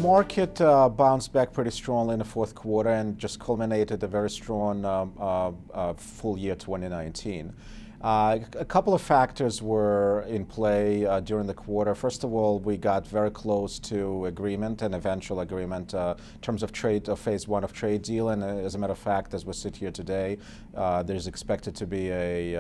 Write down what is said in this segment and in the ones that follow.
market bounced back pretty strongly in the fourth quarter and just culminated a very strong full year 2019. A couple of factors were in play during the quarter. First of all, we got very close to agreement, an eventual agreement in terms of trade, phase one of trade deal. And as a matter of fact, as we sit here today, there's expected to be a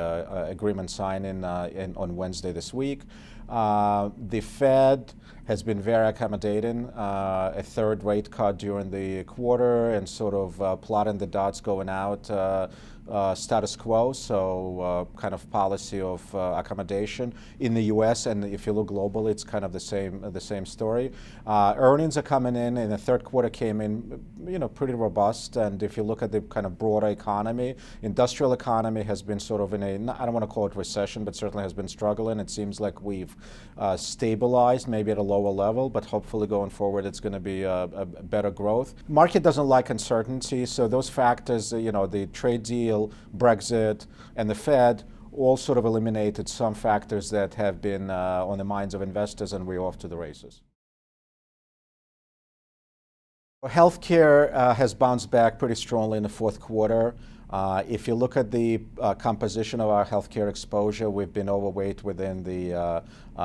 agreement signing on Wednesday this week. The Fed has been very accommodating, a third rate cut during the quarter and sort of plotting the dots going out. Status quo, so kind of policy of accommodation in the U.S. and if you look globally, it's kind of the same story. Earnings are coming in the third quarter came in, pretty robust. And if you look at the kind of broader economy, industrial economy has been sort of in a, I don't want to call it recession, but certainly has been struggling. It seems like we've stabilized, maybe at a lower level, but hopefully going forward, it's going to be a better growth. Market doesn't like uncertainty, so those factors, the trade deal, Brexit, and the Fed all sort of eliminated some factors that have been on the minds of investors, and we're off to the races. Healthcare has bounced back pretty strongly in the fourth quarter. If you look at the composition of our healthcare exposure, we've been overweight within the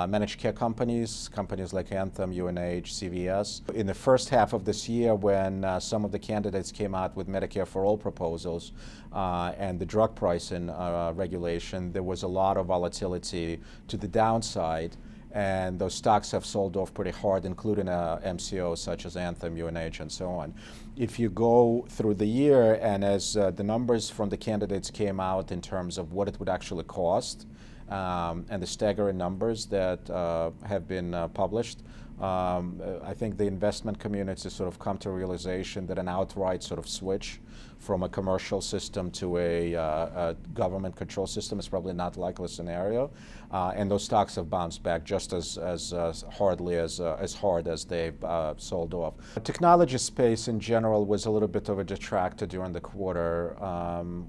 managed care companies like Anthem, UNH, CVS. In the first half of this year, when some of the candidates came out with Medicare for All proposals and the drug pricing regulation, there was a lot of volatility to the downside. And those stocks have sold off pretty hard, including MCOs such as Anthem, UNH, and so on. If you go through the year, and as the numbers from the candidates came out in terms of what it would actually cost, and the staggering numbers that have been published, I think the investment community has sort of come to a realization that an outright sort of switch from a commercial system to a government control system is probably not a likely scenario, and those stocks have bounced back just as hard as they've sold off. The technology space in general was a little bit of a detractor during the quarter.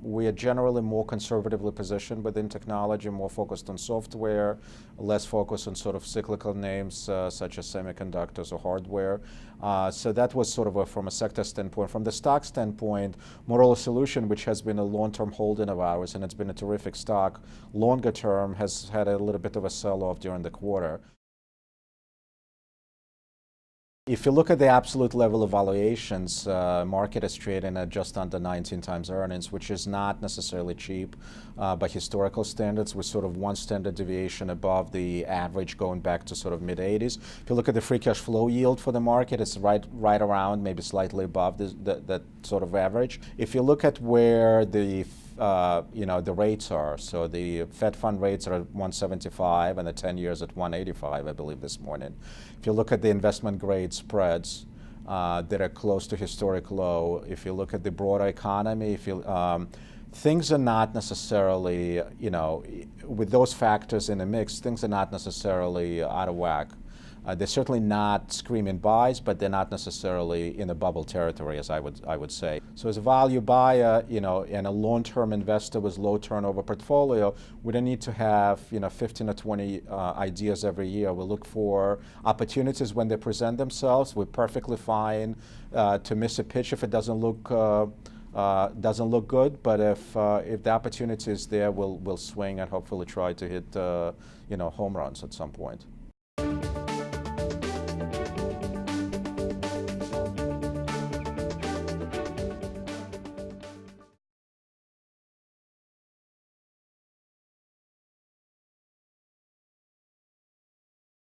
We are generally more conservatively positioned within technology, more focused on software, less focused on sort of cyclical names such as semiconductors or hardware. So that was sort of from a sector standpoint. From the stock standpoint, Motorola Solutions, which has been a long-term holding of ours, and it's been a terrific stock, longer term has had a little bit of a sell-off during the quarter. If you look at the absolute level of valuations, market is trading at just under 19 times earnings, which is not necessarily cheap by historical standards. We're sort of one standard deviation above the average going back to sort of mid-80s. If you look at the free cash flow yield for the market, it's right around, maybe slightly above that sort of average. If you look at where the rates are, so the Fed fund rates are at 175 and the 10 years at 185, I believe, this morning. If you look at the investment grade spreads that are close to historic low, if you look at the broader economy, things are not necessarily, with those factors in the mix, things are not necessarily out of whack. They're certainly not screaming buys, but they're not necessarily in the bubble territory, as I would say. So as a value buyer, and a long-term investor with low turnover portfolio, we don't need to have 15 or 20 ideas every year. We look for opportunities when they present themselves. We're perfectly fine to miss a pitch if it doesn't look good. But if the opportunity is there, we'll swing and hopefully try to hit home runs at some point.